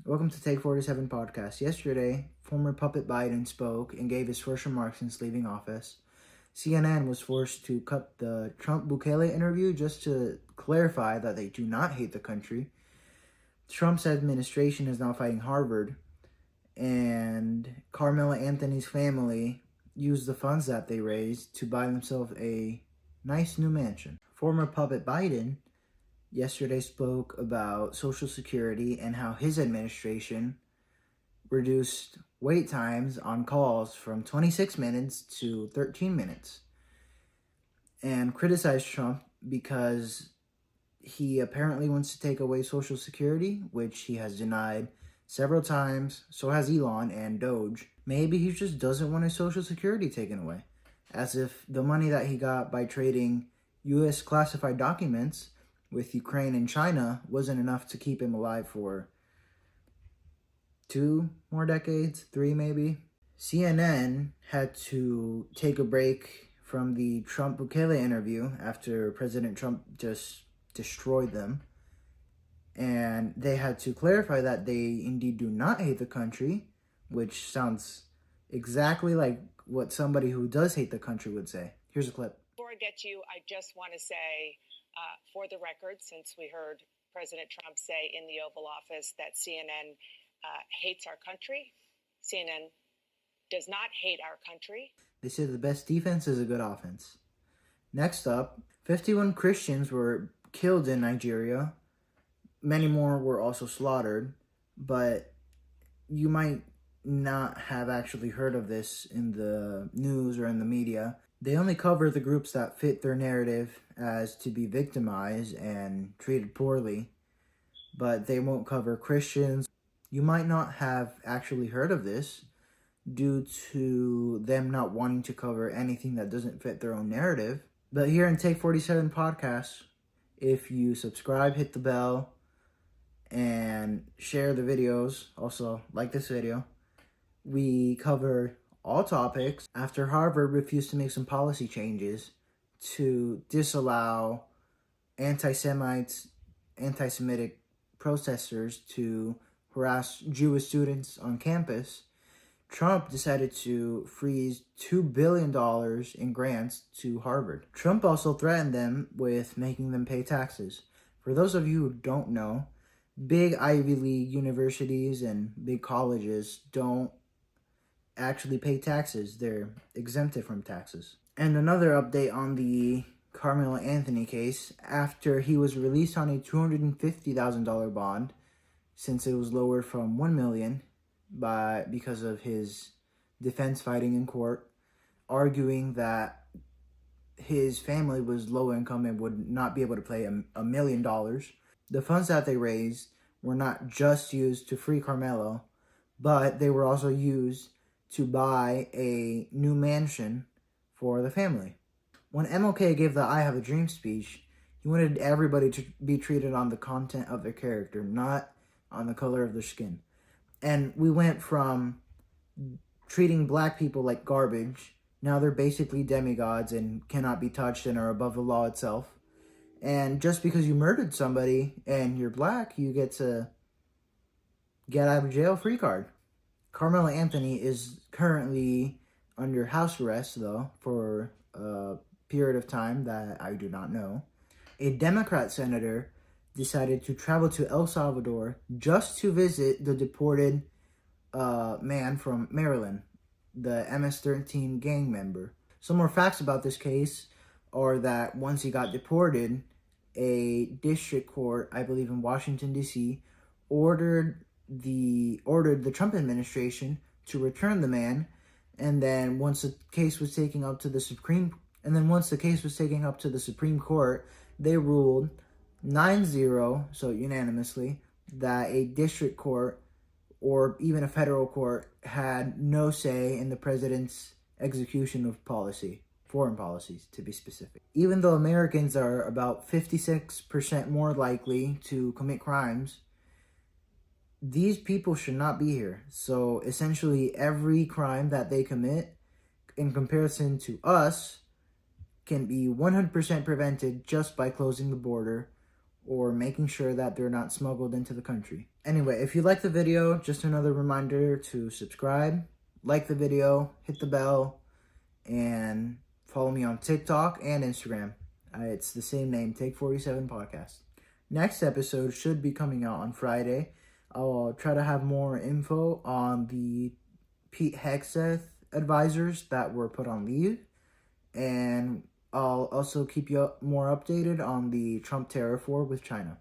Welcome to Take 47 Podcast. Yesterday, former puppet Biden spoke and gave his first remarks since leaving office. CNN was forced to cut the Trump-Bukele interview just to clarify that they do not hate the country. Trump's administration is now fighting Harvard, and Carmela Anthony's family used the funds that they raised to buy themselves a nice new mansion. Former puppet Biden yesterday spoke about Social Security and how his administration reduced wait times on calls from 26 minutes to 13 minutes, and criticized Trump because he apparently wants to take away Social Security, which he has denied several times. So has Elon and Doge. Maybe he just doesn't want his Social Security taken away, as if the money that he got by trading U.S. classified documents with Ukraine and China wasn't enough to keep him alive for 2 more decades, 3 maybe. CNN had to take a break from the Trump-Bukele interview after President Trump just destroyed them. And they had to clarify that they indeed do not hate the country, which sounds exactly like what somebody who does hate the country would say. Here's a clip. Before I get to you, I just want to say, for the record, since we heard President Trump say in the Oval Office that CNN hates our country, CNN does not hate our country. They say the best defense is a good offense. Next up, 51 Christians were killed in Nigeria. Many more were also slaughtered, but you might not have actually heard of this in the news or in the media. They only cover the groups that fit their narrative as to be victimized and treated poorly, but they won't cover Christians. You might not have actually heard of this due to them not wanting to cover anything that doesn't fit their own narrative. But here in Take 47 Podcast, if you subscribe, hit the bell, and share the videos, also like this video, we cover all topics after Harvard refused to make some policy changes to disallow anti-Semitic protesters to harass Jewish students on campus. Trump decided to freeze $2 billion in grants to Harvard. Trump also threatened them with making them pay taxes. For those of you who don't know, big Ivy League universities and big colleges don't actually pay taxes. They're exempted from taxes. And another update on the Carmela Anthony case, after he was released on a $250,000 bond, since it was lowered from $1 million because of his defense fighting in court, arguing that his family was low income and would not be able to pay $1 million. The funds that they raised were not just used to free Carmelo, but they were also used to buy a new mansion for the family. When MLK gave the I Have a Dream speech, he wanted everybody to be treated on the content of their character, not on the color of their skin. And we went from treating black people like garbage. Now they're basically demigods and cannot be touched and are above the law itself. And just because you murdered somebody and you're black, you get to get out of jail free card. Carmela Anthony is currently under house arrest, though, for a period of time that I do not know. A Democrat senator decided to travel to El Salvador just to visit the deported man from Maryland, the MS-13 gang member. Some more facts about this case are that once he got deported, a district court, I believe in Washington, D.C., ordered the Trump administration to return the man, and then once the case was taken up to the Supreme Court, they ruled 9-0, so unanimously, that a district court or even a federal court had no say in the president's execution of policy, foreign policies to be specific. Even though Americans are about 56% more likely to commit crimes, these people should not be here. So essentially every crime that they commit in comparison to us can be 100% prevented just by closing the border or making sure that they're not smuggled into the country. Anyway, if you like the video, just another reminder to subscribe, like the video, hit the bell, and follow me on TikTok and Instagram. It's the same name, Take 47 Podcast. Next episode should be coming out on Friday. I'll try to have more info on the Pete Hegseth advisors that were put on leave. And I'll also keep you more updated on the Trump tariff war with China.